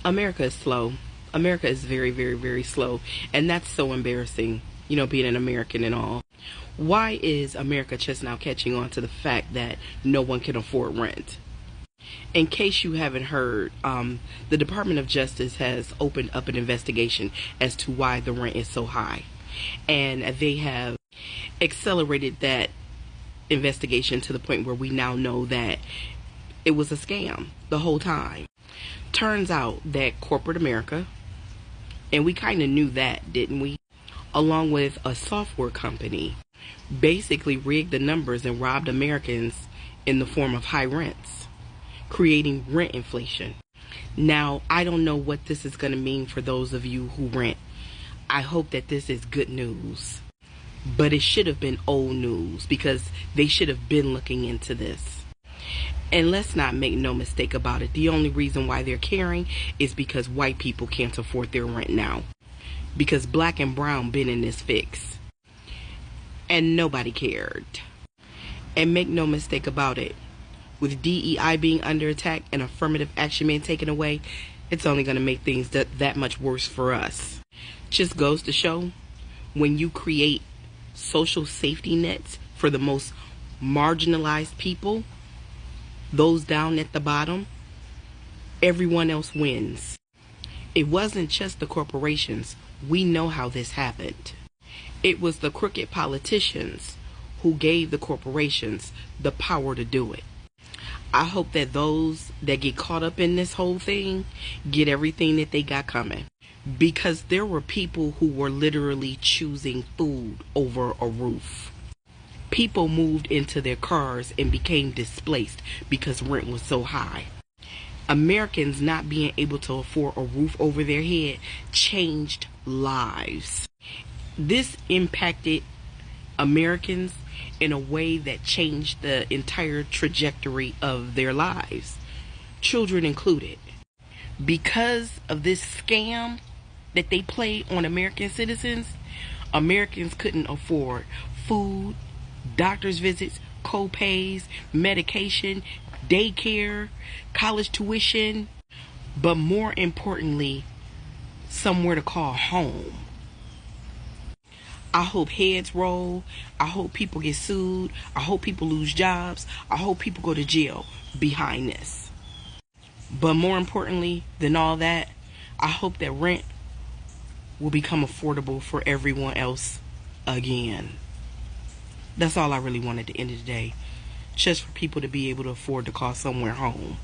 America is slow. America is very, very, very slow. And that's so embarrassing, being an American and all. Why is America just now catching on to the fact that no one can afford rent? In case you haven't heard, the Department of Justice has opened up an investigation as to why the rent is so high. And they have accelerated that investigation to the point where we now know that it was a scam the whole time. Turns out that corporate America, and we kind of knew that, didn't we? Along with a software company, basically rigged the numbers and robbed Americans in the form of high rents, creating rent inflation. Now, I don't know what this is going to mean for those of you who rent. I hope that this is good news. But it should have been old news because they should have been looking into this. And let's not make no mistake about it. The only reason why they're caring is because white people can't afford their rent now. Because black and brown been in this fix. And nobody cared. And make no mistake about it. With DEI being under attack and affirmative action being taken away, it's only going to make things that much worse for us. Just goes to show, when you create social safety nets for the most marginalized people, those down at the bottom, everyone else wins. It wasn't just the corporations. We know how this happened. It was the crooked politicians who gave the corporations the power to do it. I hope that those that get caught up in this whole thing get everything that they got coming. Because there were people who were literally choosing food over a roof. People moved into their cars and became displaced because rent was so high. Americans not being able to afford a roof over their head changed lives. This impacted Americans in a way that changed the entire trajectory of their lives, children included. Because of this scam that they played on American citizens, Americans couldn't afford food, doctor's visits, co-pays, medication, daycare, college tuition, but more importantly, somewhere to call home. I hope heads roll. I hope people get sued. I hope people lose jobs. I hope people go to jail behind this. But more importantly than all that, I hope that rent will become affordable for everyone else again. That's all I really wanted to end of the day. Just for people to be able to afford to call somewhere home.